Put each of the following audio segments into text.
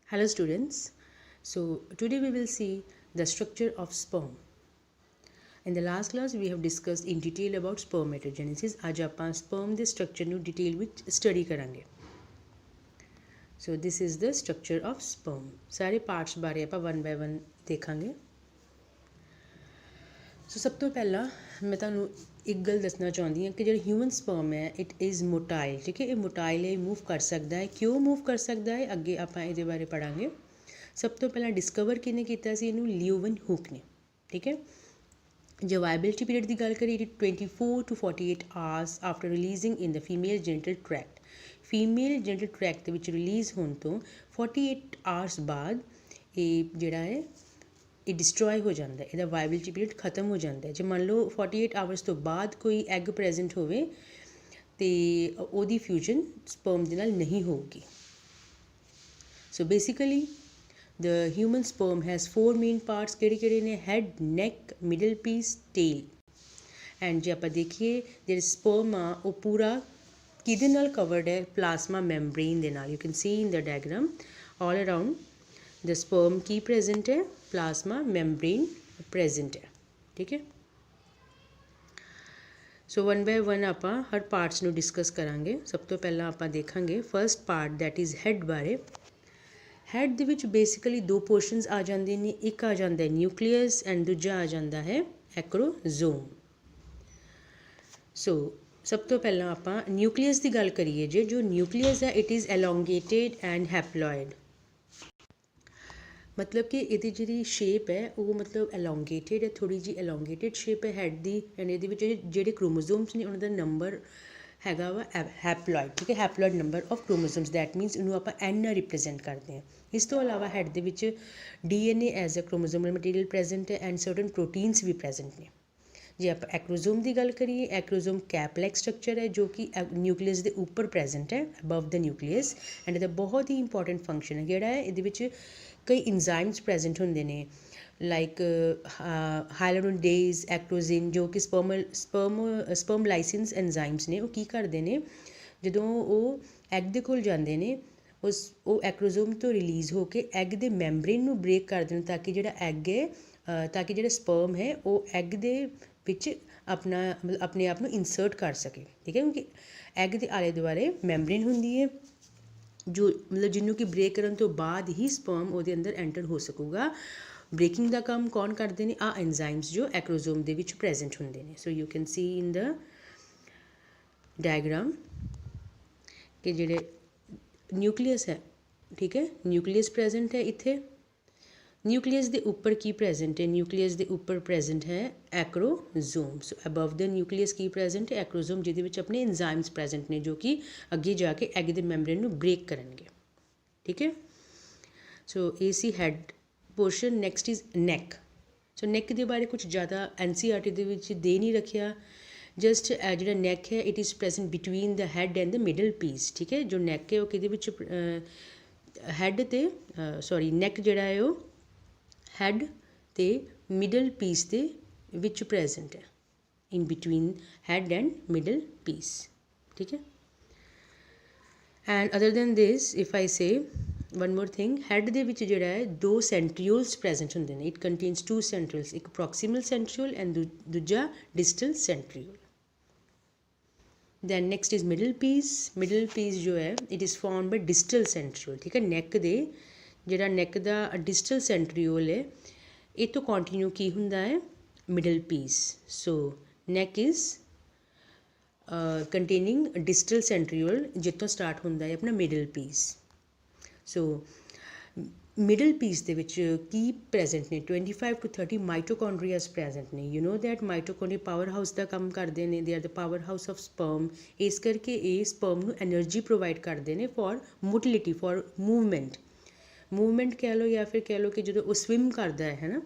Hello students. So today we will see the structure of sperm. In the last class we have discussed in detail about spermatogenesis. आज ਆਪਾਂ sperm ਦੇ structure ਨੂੰ detail ਵਿੱਚ study ਕਰਾਂਗੇ. So this is the structure of sperm. ਸਾਰੇ parts ਬਾਰੇ ਆਪਾਂ one by one ਦੇਖਾਂਗੇ. ਸੋ ਸਭ ਤੋਂ ਪਹਿਲਾਂ ਮੈਂ ਤੁਹਾਨੂੰ ਇੱਕ ਗੱਲ ਦੱਸਣਾ ਚਾਹੁੰਦੀ ਹਾਂ ਕਿ ਜਿਹੜਾ ਹਿਊਮਨ ਸਪਰਮ ਹੈ ਇਟ ਇਜ਼ ਮੋਟਾਈਲ। ਠੀਕ ਹੈ, ਇਹ ਮੋਟਾਈਲ ਹੈ, ਮੂਵ ਕਰ ਸਕਦਾ ਹੈ। ਕਿਉਂ ਮੂਵ ਕਰ ਸਕਦਾ ਹੈ ਅੱਗੇ ਆਪਾਂ ਇਹਦੇ ਬਾਰੇ ਪੜ੍ਹਾਂਗੇ। ਸਭ ਤੋਂ ਪਹਿਲਾਂ ਡਿਸਕਵਰ ਕਿਹਨੇ ਕੀਤਾ ਸੀ ਇਹਨੂੰ? ਲਿਓਵਨ ਹੁਕ ਨੇ। ਠੀਕ ਹੈ, ਜੇ ਵਾਇਬਿਲਿਟੀ ਪੀਰੀਅਡ ਦੀ ਗੱਲ ਕਰੀਏ 24 to 48 hours after releasing in the female genital tract. Female genital tract ਦੇ ਵਿੱਚ ਰਿਲੀਜ਼ ਹੋਣ ਤੋਂ 48 ਆਵਰਸ ਬਾਅਦ ਇਹ ਜਿਹੜਾ ਹੈ ਇਹ ਡਿਸਟਰੋਏ ਹੋ ਜਾਂਦਾ ਹੈ, ਇਹਦਾ ਵਾਇਬਿਲਿਟੀ ਪੀਰੀਅਡ ਖਤਮ ਹੋ ਜਾਂਦਾ ਹੈ। ਜੇ ਮੰਨ ਲਓ 48 ਆਵਰਸ ਤੋਂ ਬਾਅਦ ਕੋਈ ਐਗ ਪ੍ਰੈਜ਼ੈਂਟ ਹੋਵੇ ਅਤੇ ਉਹਦੀ ਫਿਊਜ਼ਨ ਸਪਰਮ ਦੇ ਨਾਲ ਨਹੀਂ ਹੋਊਗੀ। So basically the human sperm has 4 main parts. ਕਿਹੜੇ ਨੇ? Head, neck, middle piece, tail. And ਜੇ ਆਪਾਂ ਦੇਖੀਏ ਜਿਹੜੇ ਸਪਰਮ ਆ ਉਹ ਪੂਰਾ ਕਿਹਦੇ ਨਾਲ ਕਵਰਡ ਹੈ? ਪਲਾਜ਼ਮਾ ਮੈਂਬਰੇਨ ਦੇ ਨਾਲ। You can see in the diagram all around the sperm Ki present ਹੈ? ਪਲਾਜ਼ਮਾ ਮੈਂਬਰੇਨ ਪ੍ਰੈਜ਼ੈਂਟ ਹੈ। ਠੀਕ ਹੈ, ਸੋ ਵਨ ਬਾਏ ਵਨ ਆਪਾਂ ਹਰ ਪਾਰਟਸ ਨੂੰ ਡਿਸਕਸ ਕਰਾਂਗੇ। ਸਭ ਤੋਂ ਪਹਿਲਾਂ ਆਪਾਂ ਦੇਖਾਂਗੇ first part that is head ਬਾਰੇ। ਹੈਡ ਦੇ ਵਿੱਚ ਬੇਸਿਕਲੀ ਦੋ ਪੋਰਸ਼ਨਸ ਆ ਜਾਂਦੇ ਨੇ, ਇੱਕ ਆ ਜਾਂਦਾ ਹੈ ਨਿਊਕਲੀਅਸ ਐਂਡ ਦੂਜਾ ਆ ਜਾਂਦਾ ਹੈ ਐਕਰੋਜ਼ੋਮ। ਸੋ ਸਭ ਤੋਂ ਪਹਿਲਾਂ ਆਪਾਂ ਨਿਊਕਲੀਅਸ ਦੀ ਗੱਲ ਕਰੀਏ। ਜੇ ਜੋ ਨਿਊਕਲੀਅਸ ਹੈ ਇਟ ਇਜ਼ ਐਲੋਂਗੇਟਿਡ ਐਂਡ ਹੈਪਲੋਇਡ। ਮਤਲਬ ਕਿ ਇਹਦੀ ਜਿਹੜੀ ਸ਼ੇਪ ਹੈ ਉਹ ਮਤਲਬ ਐਲੋਂਗੇਟਿਡ ਹੈ, ਥੋੜ੍ਹੀ ਜਿਹੀ ਐਲੋਂਗੇਟਿਡ ਸ਼ੇਪ ਹੈ ਹੈਡ ਦੀ। ਐਂਡ ਇਹਦੇ ਵਿੱਚ ਜਿਹੜੇ ਕ੍ਰੋਮੋਜ਼ੋਮਸ ਨੇ ਉਹਨਾਂ ਦਾ ਨੰਬਰ ਹੈਗਾ ਵਾ ਹੈਪਲੋਇਡ। ਠੀਕ ਹੈ, ਹੈਪਲੋਇਡ ਨੰਬਰ ਆਫ ਕ੍ਰੋਮੋਜ਼ੋਮਸ ਦੈਟ ਮੀਨਸ ਇਹਨੂੰ ਆਪਾਂ ਐਨ ਨਾਲ ਰਿਪਰੈਜ਼ੈਂਟ ਕਰਦੇ ਹਾਂ। ਇਸ ਤੋਂ ਇਲਾਵਾ ਹੈਡ ਦੇ ਵਿੱਚ DNA as a chromosomal material present ਹੈ ਐਂਡ ਸਰਟਨ ਪ੍ਰੋਟੀਨਸ ਵੀ ਪ੍ਰੈਜ਼ੈਂਟ ਨੇ। ਜੇ ਆਪਾਂ ਐਕਰੋਜ਼ੋਮ ਦੀ ਗੱਲ ਕਰੀਏ, ਐਕਰੋਜ਼ੋਮ ਕੈਪ ਲਾਈਕ ਸਟਰਕਚਰ ਹੈ ਜੋ ਕਿ ਨਿਊਕਲੀਅਸ ਦੇ ਉੱਪਰ ਪ੍ਰੈਜ਼ੈਂਟ ਹੈ ਅਬਵ ਦ ਨਿਊਕਲੀਅਸ। ਐਂਡ ਇਹਦਾ ਬਹੁਤ ਹੀ ਇੰਪੋਰਟੈਂਟ ਫੰਕਸ਼ਨ ਹੈ ਜਿਹੜਾ ਹੈ ਇਹਦੇ ਵਿੱਚ ਕਈ ਇੰਜ਼ਾਈਮਸ ਪ੍ਰੈਜ਼ੈਂਟ ਹੁੰਦੇ ਨੇ ਲਾਈਕ ਹਾਇਲਰੋਡੇਜ਼, ਐਕਟੋਜ਼ਿਨ, ਜੋ ਕਿ ਸਪਰਮਲਾਈਸਿਸ ਐਨਜ਼ਾਈਮਸ ਨੇ। ਉਹ ਕੀ ਕਰਦੇ ਨੇ ਜਦੋਂ ਉਹ ਐਗ ਦੇ ਕੋਲ ਜਾਂਦੇ ਨੇ ਉਹ ਐਕਰੋਜ਼ੋਮ ਤੋਂ ਰਿਲੀਜ਼ ਹੋ ਕੇ ਐਗ ਦੇ ਮੈਂਬਰੇਨ ਨੂੰ ਬ੍ਰੇਕ ਕਰ ਦੇਣ ਤਾਂ ਕਿ ਜਿਹੜਾ ਐਗ ਹੈ ਤਾਂ ਕਿ ਜਿਹੜਾ ਸਪਰਮ ਹੈ ਉਹ ਐਗ ਦੇ ਵਿੱਚ ਆਪਣੇ ਆਪ ਨੂੰ ਇਨਸਰਟ ਕਰ ਸਕੇ। ਠੀਕ ਹੈ, ਕਿਉਂਕਿ ਐਗ ਦੇ ਆਲੇ ਦੁਆਲੇ ਮੈਂਬਰੇਨ ਹੁੰਦੀ ਹੈ ਜੋ ਮਤਲਬ ਜਿਹਨੂੰ ਕਿ ਬ੍ਰੇਕ ਕਰਨ ਤੋਂ ਬਾਅਦ ਹੀ ਸਪਰਮ ਉਹਦੇ ਅੰਦਰ ਐਂਟਰ ਹੋ ਸਕੂਗਾ। ਬ੍ਰੇਕਿੰਗ ਦਾ ਕੰਮ ਕੌਣ ਕਰਦੇ ਨੇ? ਆ ਐਨਜ਼ਾਈਮਸ ਜੋ ਐਕਰੋਜ਼ੋਮ ਦੇ ਵਿੱਚ ਪ੍ਰੈਜ਼ੈਂਟ ਹੁੰਦੇ ਨੇ। So you can see in the diagram ਕਿ ਜਿਹੜੇ ਨਿਊਕਲੀਅਸ ਹੈ, ਠੀਕ ਹੈ, ਨਿਊਕਲੀਅਸ ਪ੍ਰੈਜ਼ੈਂਟ ਹੈ ਇੱਥੇ। ਨਿਊਕਲੀਅਸ ਦੇ ਉੱਪਰ ਕੀ ਪ੍ਰੈਜ਼ੈਂਟ ਹੈ? ਨਿਊਕਲੀਅਸ ਦੇ ਉੱਪਰ ਪ੍ਰੈਜ਼ੈਂਟ ਹੈ ਐਕਰੋਜ਼ੋਮ। ਸੋ ਅਬਵ ਦ ਨਿਊਕਲੀਅਸ ਕੀ ਪ੍ਰੈਜ਼ੈਂਟ ਹੈ? ਐਕਰੋਜ਼ੋਮ, ਜਿਹਦੇ ਵਿੱਚ ਆਪਣੇ ਐਨਜ਼ਾਈਮਸ ਪ੍ਰੈਜ਼ੈਂਟ ਨੇ ਜੋ ਕਿ ਅੱਗੇ ਜਾ ਕੇ ਐਗ ਦੇ ਮੈਂਬਰੇਨ ਨੂੰ ਬ੍ਰੇਕ ਕਰਨਗੇ। ਠੀਕ ਹੈ, ਸੋ ਇਹ ਸੀ head portion. Next is neck. So neck ਦੇ ਬਾਰੇ ਕੁਝ ਜ਼ਿਆਦਾ NCERT ਦੇ ਵਿੱਚ ਦੇ ਨਹੀਂ ਰੱਖਿਆ। ਜਸਟ ਜਿਹੜਾ ਨੈਕ ਹੈ it is present between the head and the middle piece. ਠੀਕ ਹੈ, ਜੋ ਨੈਕ ਹੈ ਉਹ ਕਿਹਦੇ ਵਿੱਚ ਹੈਡ ਅਤੇ ਨੈਕ ਜਿਹੜਾ ਹੈ ਉਹ ਹੈਡ ਅਤੇ ਮਿਡਲ ਪੀਸ ਦੇ ਵਿੱਚ ਪ੍ਰੈਜ਼ੈਂਟ ਹੈ, in between head and middle piece. ਠੀਕ ਹੈ, and other than this if I say one more thing, head ਦੇ ਵਿੱਚ ਜਿਹੜਾ ਹੈ 2 ਸੈਂਟਰੀਓਲਸ ਪ੍ਰੈਜ਼ੈਂਟ ਹੁੰਦੇ ਨੇ। ਇਟ ਕੰਟੇਨਸ 2 ਸੈਂਟਰੀਓਲਸ, ਇੱਕ ਪ੍ਰੋਕਸੀਮਲ ਸੈਂਟਰੀਓਲ ਐਂਡ ਦੂਜਾ distal centriole. Then next is middle piece. Middle piece ਜੋ ਹੈ it is formed by distal centriole. ਠੀਕ ਹੈ, ਨੈਕ ਦੇ ਜਿਹੜਾ ਨੈਕ ਦਾ ਡਿਸਟਲ ਸੈਂਟਰੀਓਲ ਹੈ ਇਹ ਤੋਂ ਕੰਟੀਨਿਊ ਕੀ ਹੁੰਦਾ ਹੈ? Middle piece. So neck is containing distal centriole ਜਿੱਥੋਂ ਸਟਾਰਟ ਹੁੰਦਾ ਹੈ ਆਪਣਾ middle piece. So middle piece ਦੇ ਵਿੱਚ ਕੀ ਪ੍ਰੈਜ਼ੈਂਟ ਨੇ? 25 to 30 ਮਾਈਟੋਕੌਂਡਰੀਆਸ ਪ੍ਰੈਜ਼ੈਂਟ ਨੇ। You know that mitochondria power house ਦਾ ਕੰਮ ਕਰਦੇ ਨੇ। They are the power house of sperm. ਇਸ ਕਰਕੇ ਇਹ ਸਪਰਮ ਨੂੰ ਐਨਰਜੀ ਪ੍ਰੋਵਾਈਡ ਕਰਦੇ ਨੇ ਫॉर ਮੋਟਿਲਿਟੀ, ਫॉर ਮੂਵਮੈਂਟ ਕਹਿ ਲਓ ਜਾਂ ਫਿਰ ਕਹਿ ਲਓ ਕਿ ਜਦੋਂ ਉਹ ਸਵਿਮ ਕਰਦਾ ਹੈ ਨਾ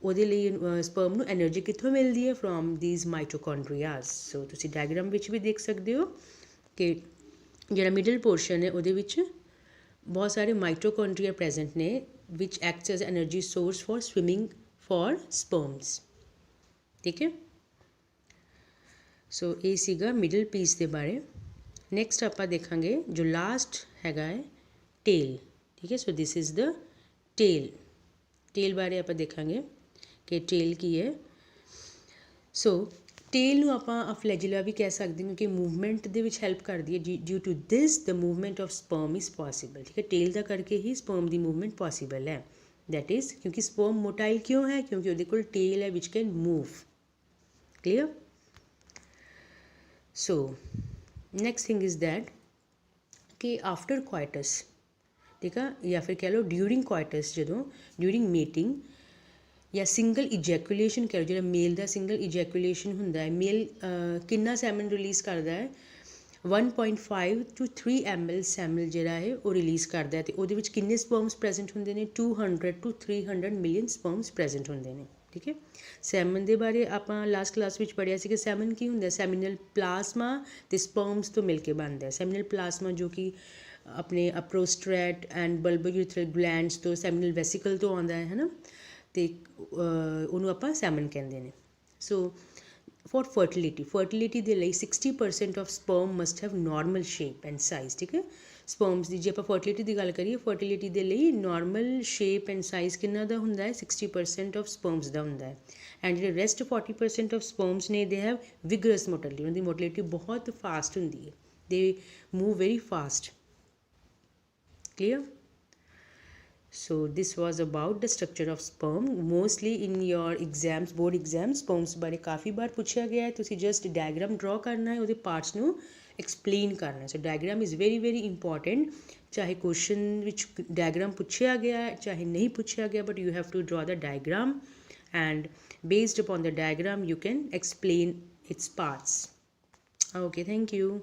ਉਹਦੇ ਲਈ ਸਪਰਮ ਨੂੰ ਐਨਰਜੀ ਕਿੱਥੋਂ ਮਿਲਦੀ ਹੈ? From these ਮਾਈਟੋਕੌਂਡਰੀਆਸ। ਸੋ ਤੁਸੀਂ ਡਾਇਗਰਾਮ ਵਿੱਚ ਵੀ ਦੇਖ ਸਕਦੇ ਹੋ ਕਿ ਜਿਹੜਾ ਮਿਡਲ ਪੋਰਸ਼ਨ ਹੈ ਉਹਦੇ ਵਿੱਚ ਬਹੁਤ ਸਾਰੇ ਮਾਈਟੋਕੌਂਡਰੀਆ ਪ੍ਰੈਜ਼ੈਂਟ ਨੇ which acts as energy source for swimming for sperms. ਠੀਕ ਹੈ, ਸੋ ਇਹ ਸੀਗਾ ਮਿਡਲ ਪੀਸ ਦੇ ਬਾਰੇ। ਨੈਕਸਟ ਆਪਾਂ ਦੇਖਾਂਗੇ ਜੋ ਲਾਸਟ ਹੈਗਾ ਹੈ ਟੇਲ। ठीक है। So this is the tail. Tail बारे ਆਪਾਂ ਦੇਖਾਂਗੇ ਕਿ ਟੇਲ ਕੀ ਹੈ। ਸੋ ਟੇਲ ਨੂੰ ਆਪਾਂ ਫਲੈਜੂਲਾ ਵੀ ਕਹਿ ਸਕਦੇ ਹਾਂ ਕਿਉਂਕਿ ਮੂਵਮੈਂਟ ਦੇ ਵਿੱਚ ਹੈਲਪ ਕਰਦੀ ਹੈ। Due to this the movement of sperm is possible, ਠੀਕ ਹੈ। ਟੇਲ ਦਾ ਕਰਕੇ ਹੀ ਸਪਰਮ ਦੀ ਮੂਵਮੈਂਟ ਪੋਸੀਬਲ ਹੈ। that is क्योंकि sperm motile क्यों है, क्योंकि ਉਹਦੇ ਕੋਲ tail है which can move, clear। so next thing is that कि after coitus, ठीक है, या फिर कह लो during coitus, ਜਦੋਂ during mating ਜਾਂ ਸਿੰਗਲ ਇਜੈਕੂਲੇਸ਼ਨ ਕਹ ਲਓ, ਜਿਹੜਾ ਮੇਲ ਦਾ ਸਿੰਗਲ ਇਜੈਕੂਲੇਸ਼ਨ ਹੁੰਦਾ ਹੈ, ਮੇਲ ਕਿੰਨਾ ਸੈਮਨ ਰਿਲੀਜ਼ ਕਰਦਾ ਹੈ 1.5 to 3 ml ਸੈਮਲ ਜਿਹੜਾ ਹੈ ਉਹ ਰਿਲੀਜ਼ ਕਰਦਾ ਹੈ। ਅਤੇ ਉਹਦੇ ਵਿੱਚ ਕਿੰਨੇ ਸਪਰਮਸ ਪ੍ਰੈਜ਼ੈਂਟ ਹੁੰਦੇ ਨੇ 200 to 300 ਮਿਲੀਅਨ ਸਪਰਮਸ ਪ੍ਰੈਜ਼ੈਂਟ ਹੁੰਦੇ ਨੇ, ਠੀਕ ਹੈ। ਸੈਮਨ ਦੇ ਬਾਰੇ ਆਪਾਂ ਲਾਸਟ ਕਲਾਸ ਵਿੱਚ ਪੜ੍ਹਿਆ ਸੀ ਕਿ ਸੈਮਨ ਕੀ ਹੁੰਦਾ, ਸੈਮੀਨਲ ਪਲਾਜ਼ਮਾ ਅਤੇ ਸਪਰਮਸ ਤੋਂ ਮਿਲ ਕੇ ਬਣਦਾ ਹੈ। ਸੈਮੀਨਲ ਪਲਾਜ਼ਮਾ ਜੋ ਕਿ ਆਪਣੇ ਅਪਰੋਸਟਰੇਟ ਐਂਡ ਬਲਬੋਯੂਥਰਲ ਗਲੈਂਡਸ ਤੋਂ ਸੈਮੀਨਲ ਵੈਸੀਕਲ ਤੋਂ ਆਉਂਦਾ ਹੈ ਨਾ, ਅਤੇ ਉਹਨੂੰ ਆਪਾਂ ਸੈਮਨ ਕਹਿੰਦੇ ਨੇ। ਸੋ ਫॉर ਫਰਟੀਲਿਟੀ ਦੇ ਲਈ 60% of sperm must have normal shape and size, ਠੀਕ ਹੈ। ਸਪਰਮਸ ਦੀ ਜੇ ਆਪਾਂ ਫਰਟੀਲਿਟੀ ਦੀ ਗੱਲ ਕਰੀਏ, ਫਰਟੀਲਿਟੀ ਦੇ ਲਈ ਨੋਰਮਲ ਸ਼ੇਪ ਐਂਡ ਸਾਈਜ਼ ਕਿੰਨਾ ਦਾ ਹੁੰਦਾ ਹੈ 60% ਆਫ ਸਪਰਮਸ ਦਾ ਹੁੰਦਾ ਹੈ। ਐਂਡ ਜਿਹੜੇ ਰੈਸਟ 40% ਆਫ ਸਪਰਮਸ ਨੇ ਦੇ ਹੈਵ ਵਿਗਰਸ ਮੋਟਿਲਿਟੀ, ਉਹਨਾਂ ਦੀ ਮੋਟਿਲਿਟੀ ਬਹੁਤ ਫਾਸਟ ਹੁੰਦੀ ਹੈ, ਦੇ move very fast, clear। so this was about the structure of sperm, mostly in your exams, board exams sperms ਬਾਰੇ ਕਾਫੀ ਵਾਰ ਪੁੱਛਿਆ ਗਿਆ ਹੈ। ਤੁਸੀਂ ਜਸਟ ਡਾਇਗਰਾਮ ਡਰਾ ਕਰਨਾ ਹੈ, ਉਹਦੇ ਪਾਰਟਸ ਨੂੰ ਐਕਸਪਲੇਨ ਕਰਨਾ ਹੈ। So diagram is very very important, ਚਾਹੇ ਕੁਐਸਚਨ ਵਿੱਚ ਡਾਇਗਰਾਮ ਪੁੱਛਿਆ ਗਿਆ ਚਾਹੇ ਨਹੀਂ ਪੁੱਛਿਆ ਗਿਆ, ਬਟ ਯੂ ਹੈਵ ਟੂ ਡਰਾ ਦ diagram and based upon the diagram you can explain its parts. Okay, thank you.